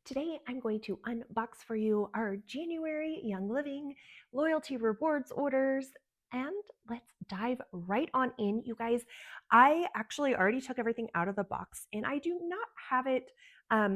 Today, I'm going to unbox for you our January Young Living loyalty rewards orders. And let's dive right on in, you guys. I actually already took everything out of the box and I do not have it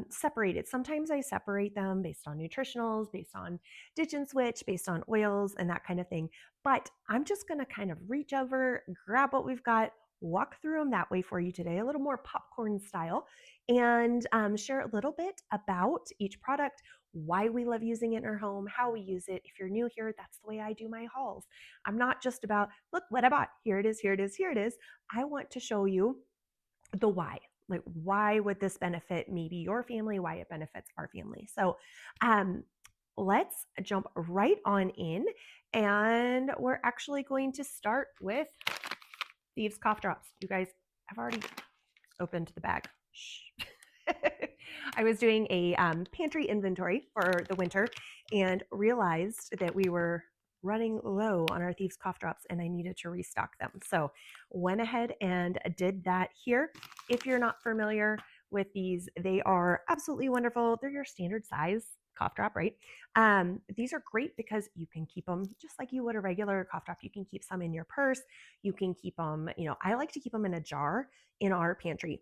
separated. Sometimes I separate them based on nutritionals, based on ditch and switch, based on oils, and that kind of thing. But I'm just going to kind of reach over, grab what we've got, walk through them that way for you today, a little more popcorn style, and share a little bit about each product, why we love using it in our home, how we use it. If you're new here, that's the way I do my hauls. I'm not just about, look what I bought. Here it is, here it is, here it is. I want to show you the why. Like, why would this benefit maybe your family, why it benefits our family. So let's jump right on in. And we're actually going to start with Thieves Cough Drops. You guys, I've already opened the bag. Shh. I was doing a pantry inventory for the winter and realized that we were running low on our Thieves Cough Drops and I needed to restock them. So went ahead and did that here. If you're not familiar with these, they are absolutely wonderful. They're your standard size cough drop, right? These are great because you can keep them just like you would a regular cough drop. You can keep some in your purse. You can keep them, I like to keep them in a jar in our pantry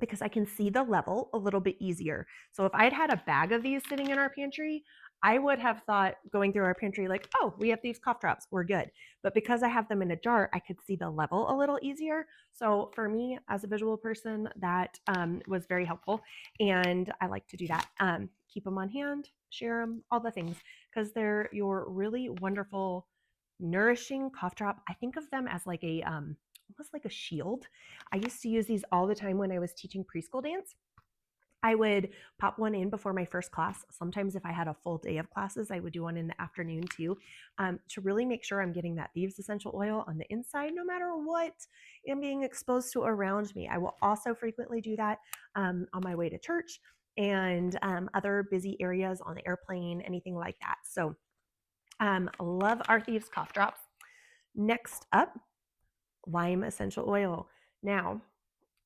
because I can see the level a little bit easier. So if I'd had a bag of these sitting in our pantry, I would have thought going through our pantry like, oh, we have these cough drops, we're good. But because I have them in a jar, I could see the level a little easier. So for me, as a visual person, that was very helpful. And I like to do that. Keep them on hand, share them, all the things, because they're your really wonderful, nourishing cough drop. I think of them as like a almost like a shield. I used to use these all the time when I was teaching preschool dance. I would pop one in before my first class. Sometimes if I had a full day of classes, I would do one in the afternoon too, to really make sure I'm getting that Thieves essential oil on the inside, no matter what I'm being exposed to around me. I will also frequently do that on my way to church and other busy areas on the airplane, anything like that. So love our Thieves cough drops. Next up, lime essential oil. Now,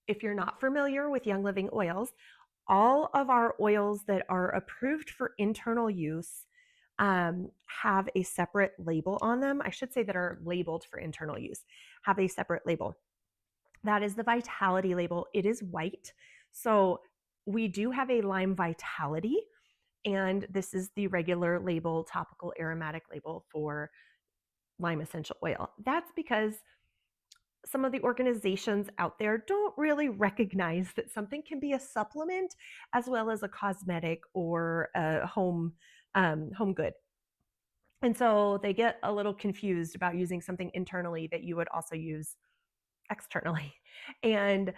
if you're not familiar with Young Living oils, all of our oils that are approved for internal use have a separate label on them. I should say that are labeled for internal use, have a separate label. That is the Vitality label. It is white. So we do have a lime Vitality, and this is the regular label, topical aromatic label for lime essential oil. That's because some of the organizations out there don't really recognize that something can be a supplement as well as a cosmetic or a home good. And so they get a little confused about using something internally that you would also use externally. And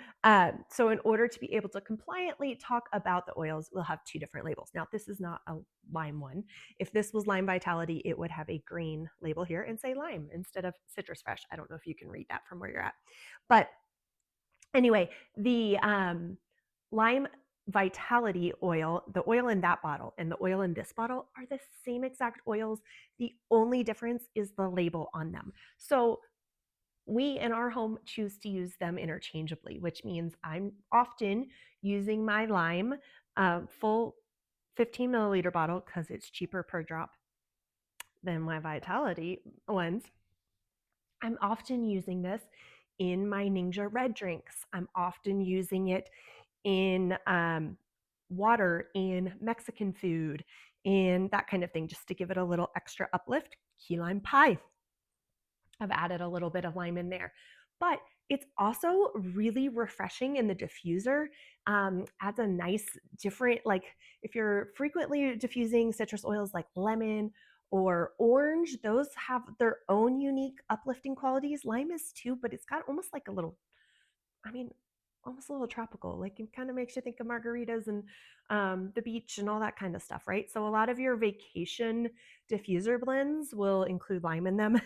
so in order to be able to compliantly talk about the oils, we'll have two different labels. Now, this is not a lime one. If this was Lime Vitality, it would have a green label here and say lime instead of citrus fresh. I don't know if you can read that from where you're at. But anyway, the lime Vitality oil, the oil in that bottle and the oil in this bottle are the same exact oils. The only difference is the label on them. So we in our home choose to use them interchangeably, which means I'm often using my lime full 15 milliliter bottle because it's cheaper per drop than my Vitality ones. I'm often using this in my Ninja Red drinks. I'm often using it in water, in Mexican food, in that kind of thing, just to give it a little extra uplift. Key lime pie. I've added a little bit of lime in there. But it's also really refreshing in the diffuser. Adds a nice different, like if you're frequently diffusing citrus oils like lemon or orange, those have their own unique uplifting qualities. Lime is too, but it's got almost like a little, I mean, almost a little tropical. Like it kind of makes you think of margaritas and the beach and all that kind of stuff, right? So a lot of your vacation diffuser blends will include lime in them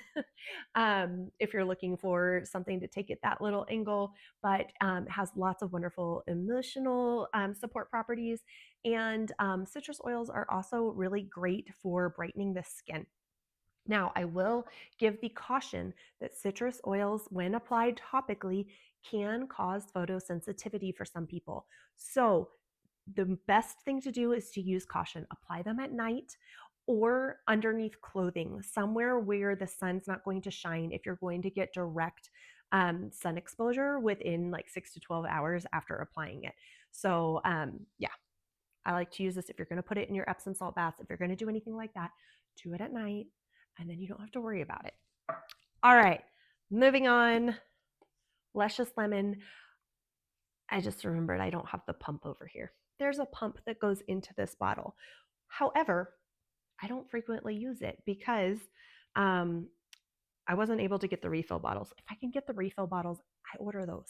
if you're looking for something to take it that little angle, but has lots of wonderful emotional support properties. And citrus oils are also really great for brightening the skin. Now, I will give the caution that citrus oils, when applied topically, can cause photosensitivity for some people. So the best thing to do is to use caution. Apply them at night or underneath clothing, somewhere where the sun's not going to shine if you're going to get direct sun exposure within like 6 to 12 hours after applying it. So yeah, I like to use this if you're going to put it in your Epsom salt baths. If you're going to do anything like that, do it at night, and then you don't have to worry about it. All right, moving on. Luscious Lemon. I just remembered I don't have the pump over here. There's a pump that goes into this bottle. However, I don't frequently use it because I wasn't able to get the refill bottles. If I can get the refill bottles, I order those.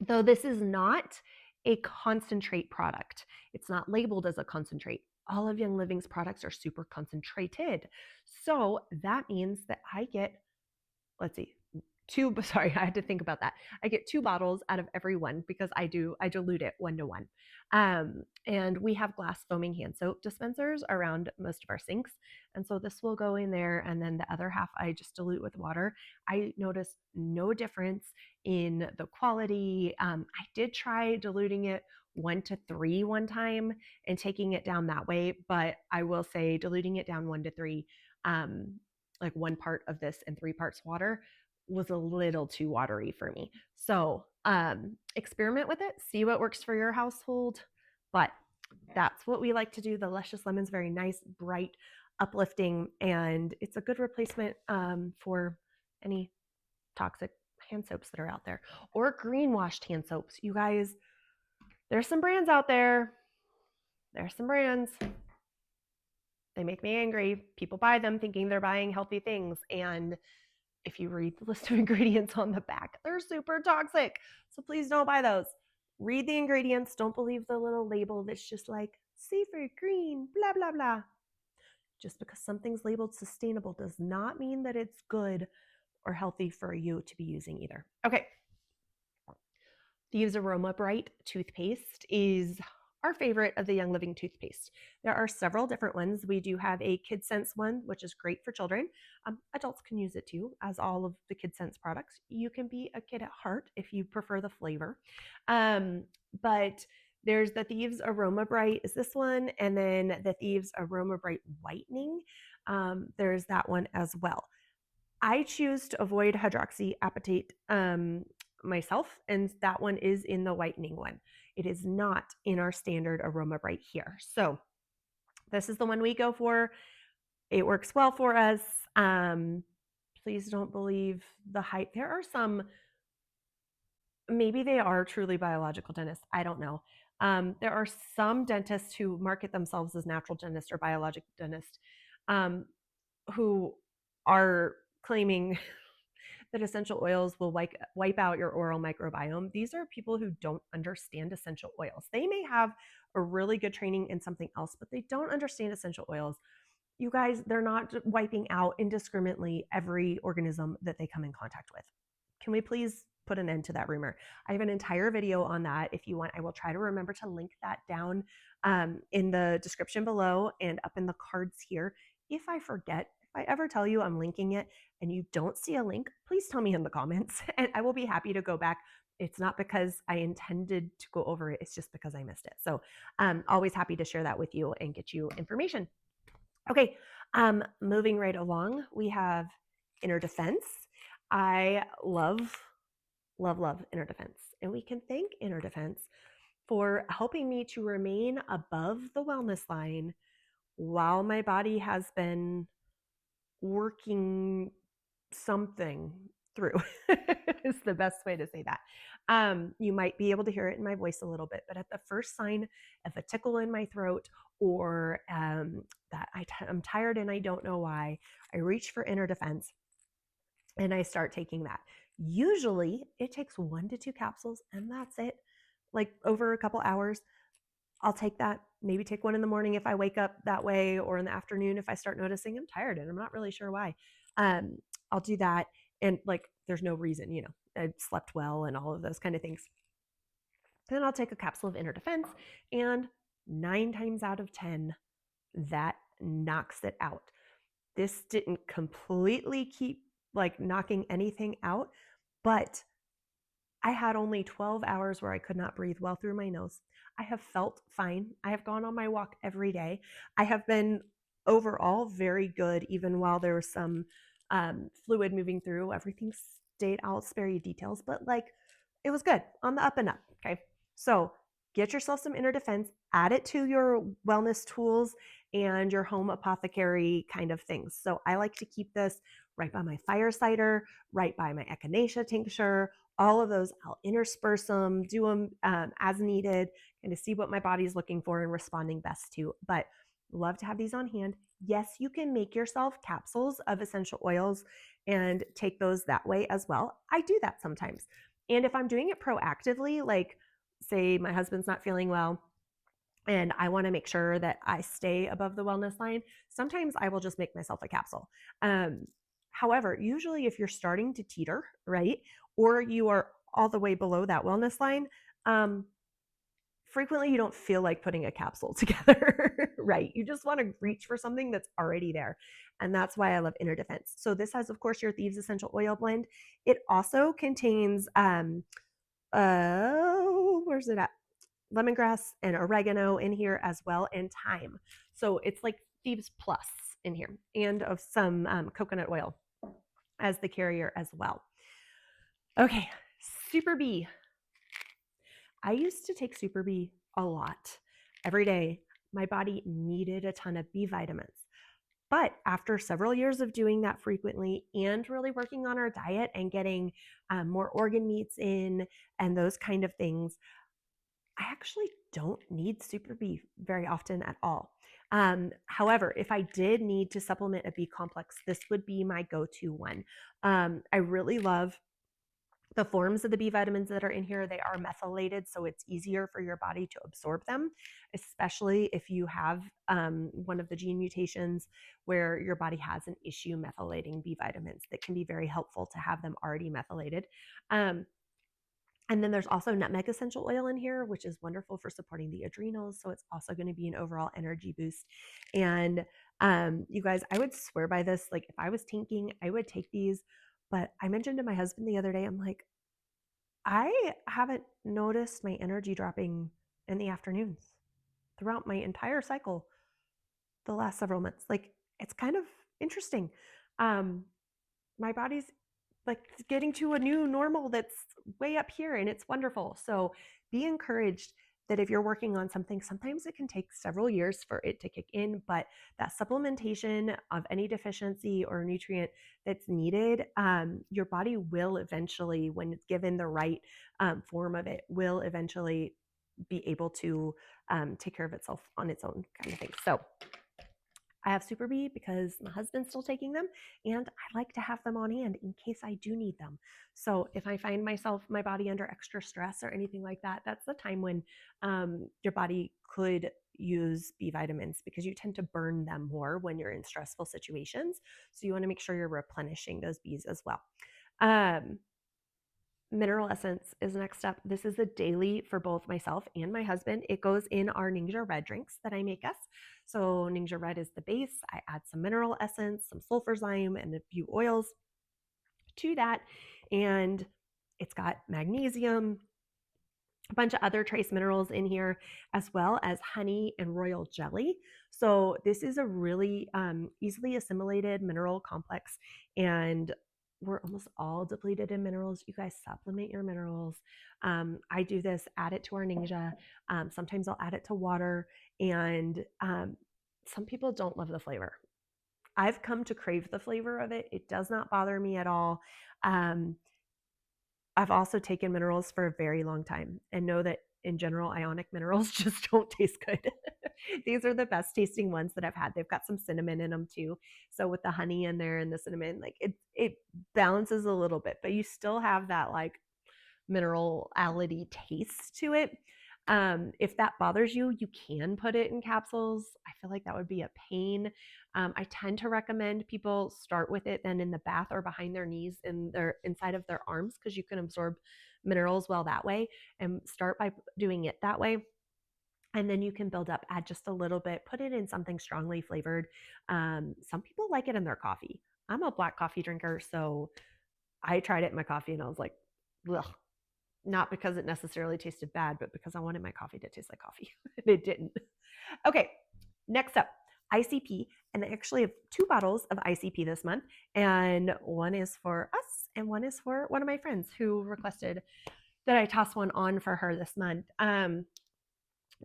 Though this is not a concentrate product. It's not labeled as a concentrate. All of Young Living's products are super concentrated. So that means that I get, let's see, sorry, I had to think about that. I get 2 bottles out of every one because I dilute it 1 to 1. And we have glass foaming hand soap dispensers around most of our sinks. And so this will go in there, and then the other half I just dilute with water. I notice no difference in the quality. I did try diluting it 1 to 3 one time and taking it down that way, but I will say diluting it down 1 to 3, like 1 part of this and 3 parts water, was a little too watery for me. So experiment with it, see what works for your household. But that's what we like to do. The Luscious Lemon's very nice, bright, uplifting, and it's a good replacement for any toxic hand soaps that are out there, or green washed hand soaps. You guys, there's some brands out there. There's some brands. They make me angry. People buy them thinking they're buying healthy things, and if you read the list of ingredients on the back, they're super toxic. So please don't buy those. Read the ingredients. Don't believe the little label that's just like safer, green, blah, blah, blah. Just because something's labeled sustainable does not mean that it's good or healthy for you to be using either. Okay. Thieves Aroma Bright toothpaste is our favorite of the Young Living toothpaste. There are several different ones. We do have a Kid Sense one, which is great for children. Adults can use it too, as all of the Kid Sense products. You can be a kid at heart if you prefer the flavor. But there's the Thieves Aroma Bright is this one, and then the Thieves Aroma Bright Whitening. There's that one as well. I choose to avoid hydroxyapatite myself, and that one is in the whitening one. It is not in our standard Aroma Bright here. So this is the one we go for. It works well for us. Please don't believe the hype. There are some, maybe they are truly biological dentists. I don't know. There are some dentists who market themselves as natural dentist or biologic dentist who are claiming that essential oils will wipe out your oral microbiome. These are people who don't understand essential oils. They may have a really good training in something else, but they don't understand essential oils. You guys, they're not wiping out indiscriminately every organism that they come in contact with. Can we please put an end to that rumor? I have an entire video on that. If you want, I will try to remember to link that down in the description below and up in the cards here. If I forget, if I ever tell you I'm linking it and you don't see a link, please tell me in the comments and I will be happy to go back. It's not because I intended to go over it. It's just because I missed it. So always happy to share that with you and get you information. Okay, moving right along, we have Inner Defense. I love Inner Defense, and we can thank Inner Defense for helping me to remain above the wellness line while my body has been working something through is the best way to say that. You might be able to hear it in my voice a little bit, but at the first sign of a tickle in my throat or that I'm tired and I don't know why, I reach for Inner Defense and I start taking that. Usually it takes 1 to 2 capsules and that's it. Like over a couple hours, I'll take that, maybe take one in the morning if I wake up that way, or in the afternoon if I start noticing I'm tired and I'm not really sure why. I'll do that. And like, there's no reason, you know, I slept well and all of those kind of things. Then I'll take a capsule of Inner Defense, and 9 times out of 10, that knocks it out. This didn't completely keep like knocking anything out, but I had only 12 hours where I could not breathe well through my nose. I have felt fine. I have gone on my walk every day. I have been overall very good, even while there was some fluid moving through. Everything stayed, I'll spare you details, but like it was good on the up and up. Okay. So get yourself some inner defense, add it to your wellness tools and your home apothecary kind of things. So I like to keep this right by my fire cider, right by my echinacea tincture, all of those. I'll intersperse them, do them as needed, and to see what my body's looking for and responding best to. But love to have these on hand. Yes, you can make yourself capsules of essential oils and take those that way as well. I do that sometimes. And if I'm doing it proactively, like say my husband's not feeling well, and I want to make sure that I stay above the wellness line, sometimes I will just make myself a capsule. Um, However, usually if you're starting to teeter, right, or you are all the way below that wellness line, um, frequently you don't feel like putting a capsule together, right? You just want to reach for something that's already there. And that's why I love Inner Defense. So this has, of course, your Thieves Essential Oil blend. It also contains, where's it at? Lemongrass and oregano in here as well, and thyme. So it's like Thieves Plus in here, and of some coconut oil as the carrier as well. Okay, Super B. I used to take Super B a lot every day. My body needed a ton of B vitamins. But after several years of doing that frequently and really working on our diet and getting more organ meats in and those kind of things, I actually don't need Super B very often at all. However, if I did need to supplement a B complex, this would be my go-to one. I really love the forms of the B vitamins that are in here. They are methylated, so it's easier for your body to absorb them, especially if you have one of the gene mutations where your body has an issue methylating B vitamins. That can be very helpful to have them already methylated. And then there's also nutmeg essential oil in here, which is wonderful for supporting the adrenals. So it's also going to be an overall energy boost. And you guys, I would swear by this. Like if I was tanking, I would take these. But I mentioned to my husband the other day, I'm like, I haven't noticed my energy dropping in the afternoons throughout my entire cycle the last several months. Like it's kind of interesting. My body's like getting to a new normal that's way up here and it's wonderful. So be encouraged that if you're working on something, sometimes it can take several years for it to kick in, but that supplementation of any deficiency or nutrient that's needed, your body will eventually, when it's given the right form of it, will eventually be able to take care of itself on its own kind of thing. So I have Super B because my husband's still taking them and I like to have them on hand in case I do need them. So if I find my body under extra stress or anything like that, that's the time when your body could use B vitamins because you tend to burn them more when you're in stressful situations. So you want to make sure you're replenishing those Bs as well. Mineral essence is the next step. This is a daily for both myself and my husband. It goes in our Ningxia Red drinks that I make us. So Ningxia Red is the base. I add some mineral essence, some sulfurzyme, and a few oils to that. And it's got magnesium, a bunch of other trace minerals in here, as well as honey and royal jelly. So this is a really easily assimilated mineral complex, and we're almost all depleted in minerals. You guys supplement your minerals. I do this, add it to our Ningxia. Sometimes I'll add it to water, and some people don't love the flavor. I've come to crave the flavor of it. It does not bother me at all. I've also taken minerals for a very long time and know that in general, ionic minerals just don't taste good. These are the best tasting ones that I've had. They've got some cinnamon in them too. So with the honey in there and the cinnamon, like it balances a little bit, but you still have that like minerality taste to it. If that bothers you, you can put it in capsules. I feel like that would be a pain. I tend to recommend people start with it then in the bath or behind their knees in their inside of their arms because you can absorb minerals well that way, and start by doing it that way. And then you can build up, add just a little bit, put it in something strongly flavored. Some people like it in their coffee. I'm a black coffee drinker, so I tried it in my coffee and I was like, ugh, not because it necessarily tasted bad, but because I wanted my coffee to taste like coffee. And it didn't. Okay, next up, ICP. And I actually have 2 bottles of ICP this month. And one is for us, and one is for one of my friends who requested that I toss one on for her this month.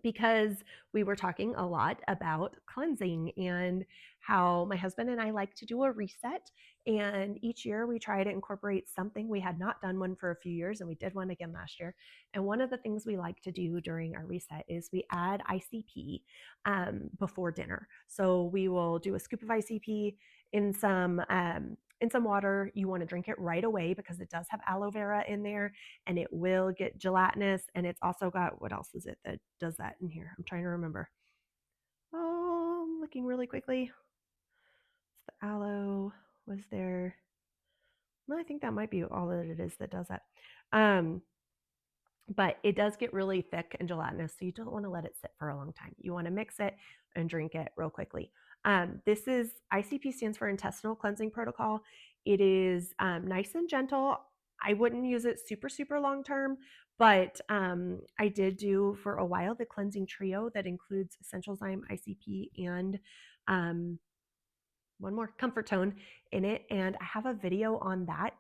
Because we were talking a lot about cleansing and how my husband and I like to do a reset. And each year we try to incorporate something. We had not done one for a few years, and we did one again last year. And one of the things we like to do during our reset is we add ICP before dinner. So we will do a scoop of ICP in some water. You want to drink it right away because it does have aloe vera in there, and it will get gelatinous. And it's also got, what else is it that does that in here? I'm trying to remember. Oh, I'm looking really quickly. It's the aloe. Was there? No, I think that might be all that it is that does that. But it does get really thick and gelatinous, so you don't want to let it sit for a long time. You want to mix it and drink it real quickly. This is ICP, stands for Intestinal Cleansing Protocol. It is nice and gentle. I wouldn't use it super, super long term, but I did do for a while the cleansing trio that includes Essential Zyme, ICP, and one more, Comfort Tone in it. And I have a video on that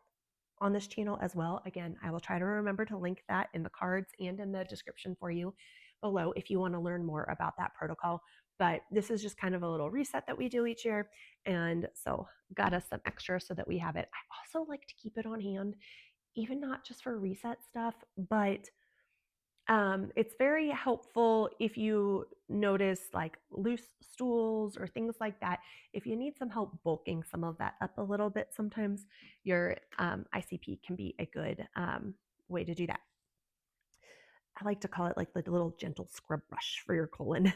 on this channel as well. Again, I will try to remember to link that in the cards and in the description for you below if you want to learn more about that protocol. But this is just kind of a little reset that we do each year. And so got us some extra so that we have it. I also like to keep it on hand, even not just for reset stuff, but it's very helpful if you notice like loose stools or things like that. If you need some help bulking some of that up a little bit, sometimes your ICP can be a good way to do that. I like to call it like the little gentle scrub brush for your colon.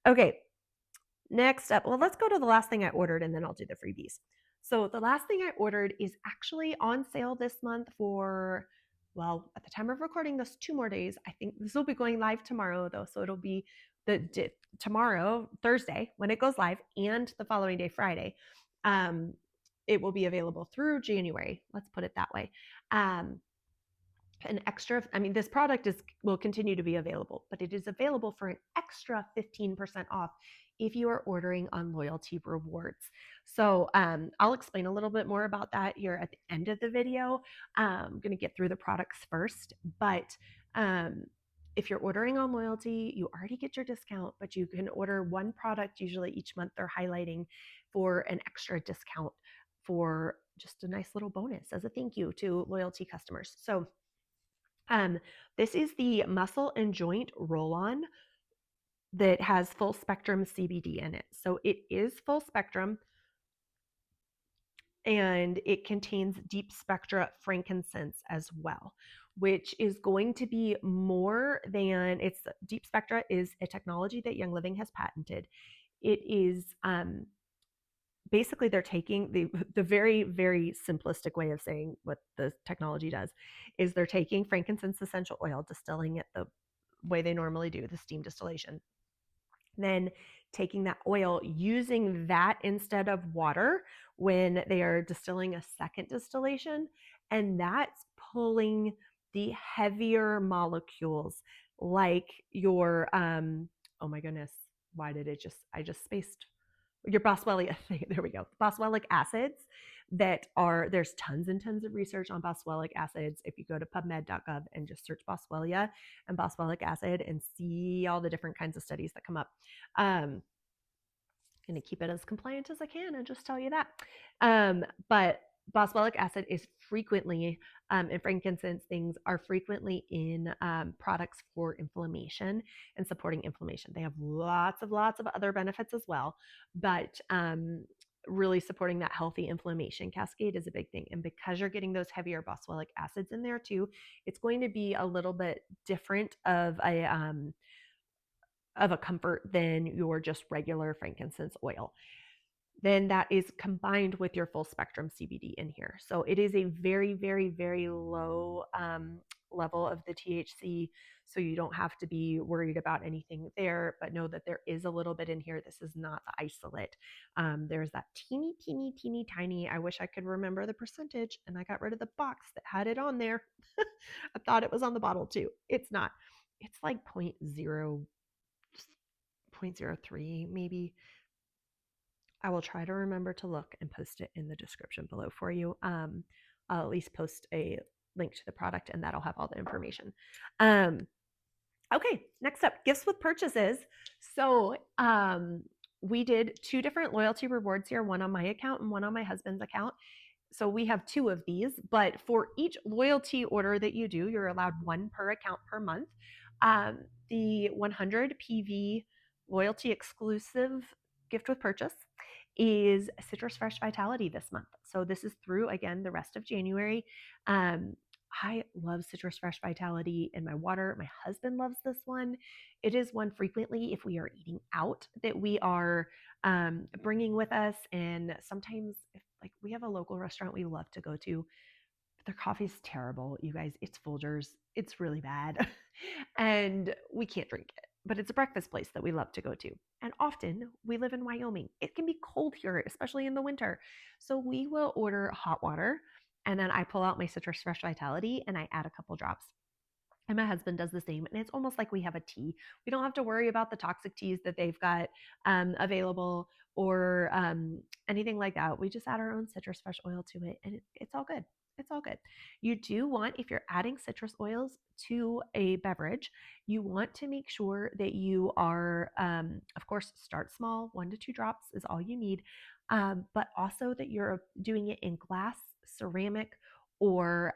Okay, next up, well, let's go to the last thing I ordered and then I'll do the freebies. So the last thing I ordered is actually on sale this month for, well, at the time of recording this, 2 more days. I think this will be going live tomorrow though. So it'll be tomorrow, Thursday, when it goes live, and the following day, Friday. It will be available through January. Let's put it that way. An extra, I mean, this product will continue to be available, but it is available for an extra 15% off if you are ordering on Loyalty Rewards. So I'll explain a little bit more about that here at the end of the video. I'm going to get through the products first, but if you're ordering on Loyalty, you already get your discount, but you can order one product usually each month they're highlighting for an extra discount for just a nice little bonus as a thank you to Loyalty customers. So this is the muscle and joint roll-on that has full spectrum CBD in it. So it is full spectrum, and it contains deep spectra frankincense as well, which is going to be more than, it's deep spectra is a technology that Young Living has patented. It is basically they're taking the very, very simplistic way of saying what the technology does is they're taking frankincense essential oil, distilling it the way they normally do, the steam distillation, then taking that oil, using that instead of water when they are distilling a second distillation, and that's pulling the heavier molecules like your oh my goodness, why did it just, I just spaced your boswellia, there we go, boswellic acids that are, there's tons and tons of research on boswellic acids. If you go to pubmed.gov and just search boswellia and boswellic acid and see all the different kinds of studies that come up. Going to keep it as compliant as I can and just tell you that. But boswellic acid is frequently, and frankincense things are frequently in products for inflammation and supporting inflammation. They have lots of other benefits as well, but really supporting that healthy inflammation cascade is a big thing. And because you're getting those heavier boswellic acids in there too, it's going to be a little bit different of a comfort than your just regular frankincense oil. then that is combined with your full spectrum CBD in here. So it is a very, very, very low level of the THC. So you don't have to be worried about anything there, but know that there is a little bit in here. This is not the isolate. There's that teeny, teeny, teeny, tiny. I wish I could remember the percentage, and I got rid of the box that had it on there. I thought it was on the bottle too. It's not. It's like 0.03 maybe. I will try to remember to look and post it in the description below for you. I'll at least post a link to the product, and that'll have all the information. Okay, next up, gifts with purchases. So we did 2 different loyalty rewards here, one on my account and one on my husband's account. So we have 2 of these, but for each loyalty order that you do, you're allowed 1 per account per month. The 100 PV loyalty exclusive gift with purchase is Citrus Fresh Vitality this month. So this is through, again, the rest of January. I love Citrus Fresh Vitality in my water. My husband loves this one. It is one frequently, if we are eating out, that we are bringing with us. And sometimes, if like we have a local restaurant we love to go to, but their coffee's terrible, you guys. It's Folgers. It's really bad. And we can't drink it. But it's a breakfast place that we love to go to. And often we live in Wyoming. It can be cold here, especially in the winter. So we will order hot water, and then I pull out my Citrus Fresh Vitality and I add a couple drops. And my husband does the same. And it's almost like we have a tea. We don't have to worry about the toxic teas that they've got available or anything like that. We just add our own citrus fresh oil to it, and it's all good. It's all good. You do want, if you're adding citrus oils to a beverage, you want to make sure that you are, of course, start small. 1 to 2 drops is all you need, but also that you're doing it in glass, ceramic, or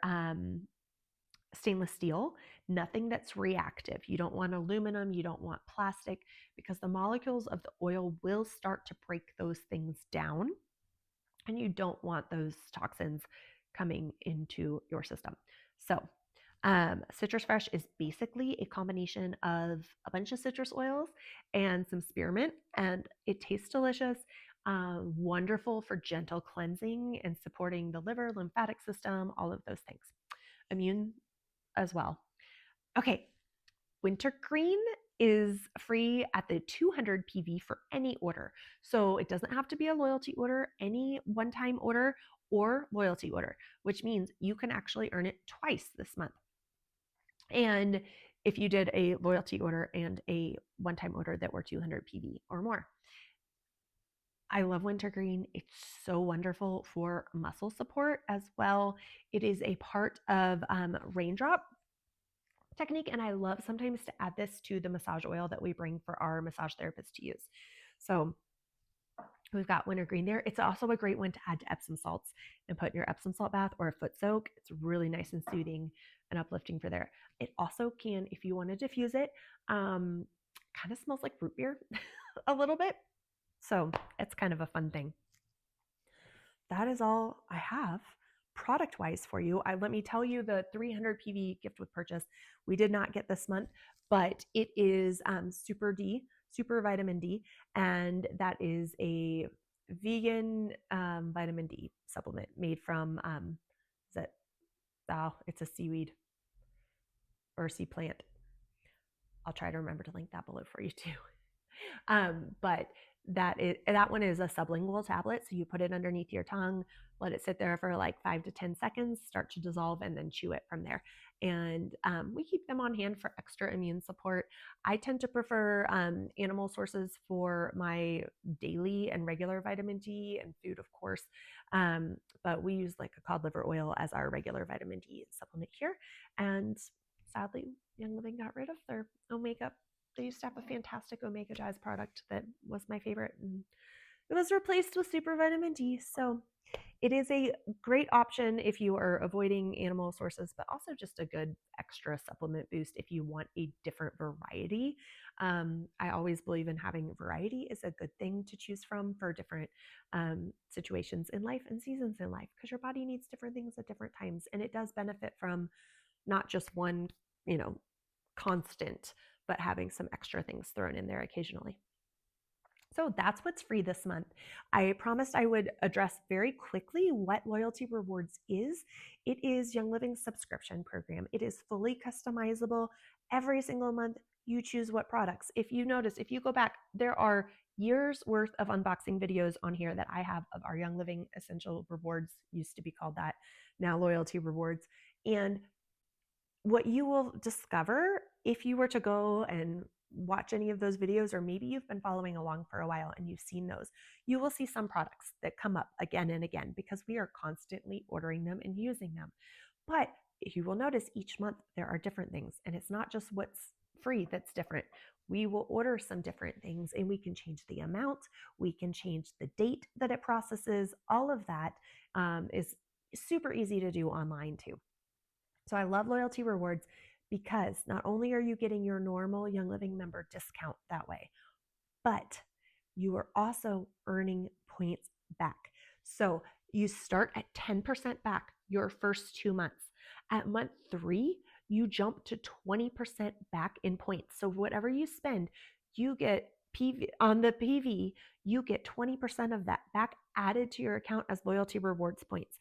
stainless steel, nothing that's reactive. You don't want aluminum, you don't want plastic, because the molecules of the oil will start to break those things down, and you don't want those toxins coming into your system. So, Citrus Fresh is basically a combination of a bunch of citrus oils and some spearmint, and it tastes delicious. Wonderful for gentle cleansing and supporting the liver, lymphatic system, all of those things. Immune as well. Okay, wintergreen is free at the 200 PV for any order. So it doesn't have to be a loyalty order, any one-time order or loyalty order, which means you can actually earn it twice this month. And if you did a loyalty order and a one-time order that were 200 PV or more. I love wintergreen. It's so wonderful for muscle support as well. It is a part of raindrop technique, and I love sometimes to add this to the massage oil that we bring for our massage therapists to use. So we've got wintergreen there. It's also a great one to add to Epsom salts and put in your Epsom salt bath or a foot soak. It's really nice and soothing and uplifting for there. It also can, if you want to diffuse it, kind of smells like root beer a little bit. So it's kind of a fun thing. That is all I have product wise for you. Let me tell you, the 300 PV gift with purchase we did not get this month, but it is super vitamin D, and that is a vegan vitamin D supplement made from it's a seaweed or a sea plant. I'll try to remember to link that below for you too. But that one is a sublingual tablet. So you put it underneath your tongue, let it sit there for like 5 to 10 seconds, start to dissolve, and then chew it from there. And we keep them on hand for extra immune support. I tend to prefer animal sources for my daily and regular vitamin D and food, of course. But we use like a cod liver oil as our regular vitamin D supplement here. And sadly, Young Living got rid of their Omega. They used to have a fantastic Omega Jazz product that was my favorite, and it was replaced with super vitamin D. So it is a great option if you are avoiding animal sources, but also just a good extra supplement boost if you want a different variety. I always believe in having variety is a good thing to choose from for different situations in life and seasons in life, because your body needs different things at different times, and it does benefit from not just one, constant, but having some extra things thrown in there occasionally. So that's what's free this month. I promised I would address very quickly what Loyalty Rewards is. It is Young Living's subscription program. It is fully customizable. Every single month, you choose what products. If you notice, if you go back, there are years worth of unboxing videos on here that I have of our Young Living Essential Rewards, used to be called that, now Loyalty Rewards. And what you will discover if you were to go and watch any of those videos, or maybe you've been following along for a while and you've seen those, you will see some products that come up again and again because we are constantly ordering them and using them. But you will notice each month there are different things, and it's not just what's free that's different. We will order some different things and we can change the amount, we can change the date that it processes. All of that is super easy to do online too. So I love Loyalty Rewards because not only are you getting your normal Young Living member discount that way, but you are also earning points back. So you start at 10% back your first 2 months. At month 3, you jump to 20% back in points. So whatever you spend, you get PV on the PV, you get 20% of that back added to your account as Loyalty Rewards points.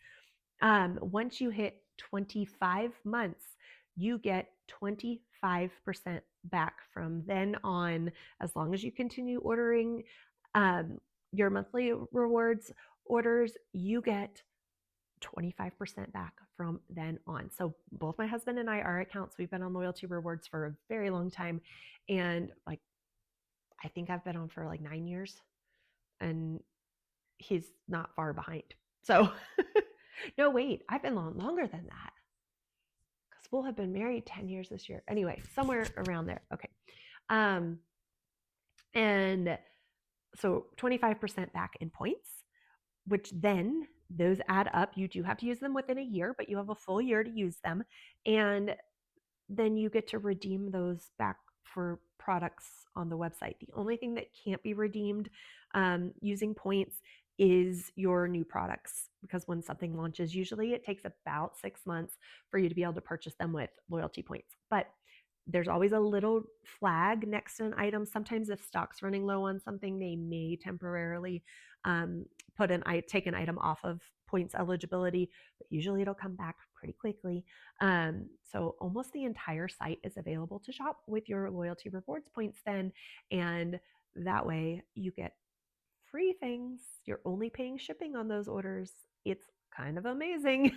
Once you hit 25 months, you get 25% back from then on, as long as you continue ordering your monthly rewards orders, you get 25% back from then on. So both my husband and I, our accounts, we've been on Loyalty Rewards for a very long time. And like, I think I've been on for like 9 years, and he's not far behind. So no, wait, I've been on longer than that because we'll have been married 10 years this year. Anyway, somewhere around there. Okay. Um, and so 25% back in points, which then those add up. You do have to use them within a year, but you have a full year to use them. And then you get to redeem those back for products on the website. The only thing that can't be redeemed using points is your new products, because when something launches, usually it takes about 6 months for you to be able to purchase them with loyalty points. But there's always a little flag next to an item. Sometimes if stock's running low on something, they may temporarily take an item off of points eligibility, but usually it'll come back pretty quickly. So almost the entire site is available to shop with your loyalty rewards points then, and that way you get free things. You're only paying shipping on those orders. It's kind of amazing.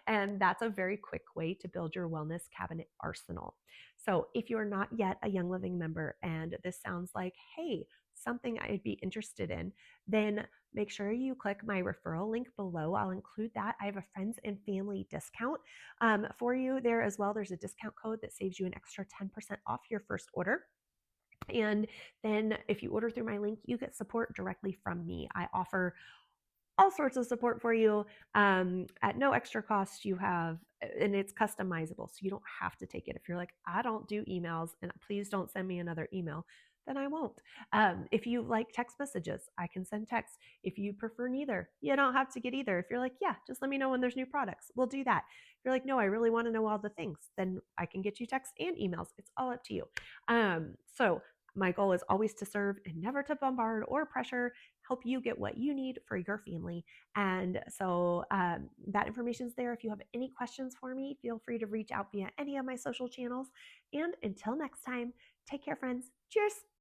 And that's a very quick way to build your wellness cabinet arsenal. So if you're not yet a Young Living member and this sounds like, hey, something I'd be interested in, then make sure you click my referral link below. I'll include that. I have a friends and family discount for you there as well. There's a discount code that saves you an extra 10% off your first order. And then if you order through my link, you get support directly from me. I offer all sorts of support for you at no extra cost. You have, and it's customizable, so you don't have to take it. If you're like, I don't do emails and please don't send me another email, then I won't. If you like text messages, I can send text. If you prefer neither, you don't have to get either. If you're like, yeah, just let me know when there's new products, we'll do that. If you're like, no, I really want to know all the things, then I can get you texts and emails. It's all up to you. So my goal is always to serve and never to bombard or pressure, help you get what you need for your family. And so that information is there. If you have any questions for me, feel free to reach out via any of my social channels. And until next time, take care, friends. Cheers.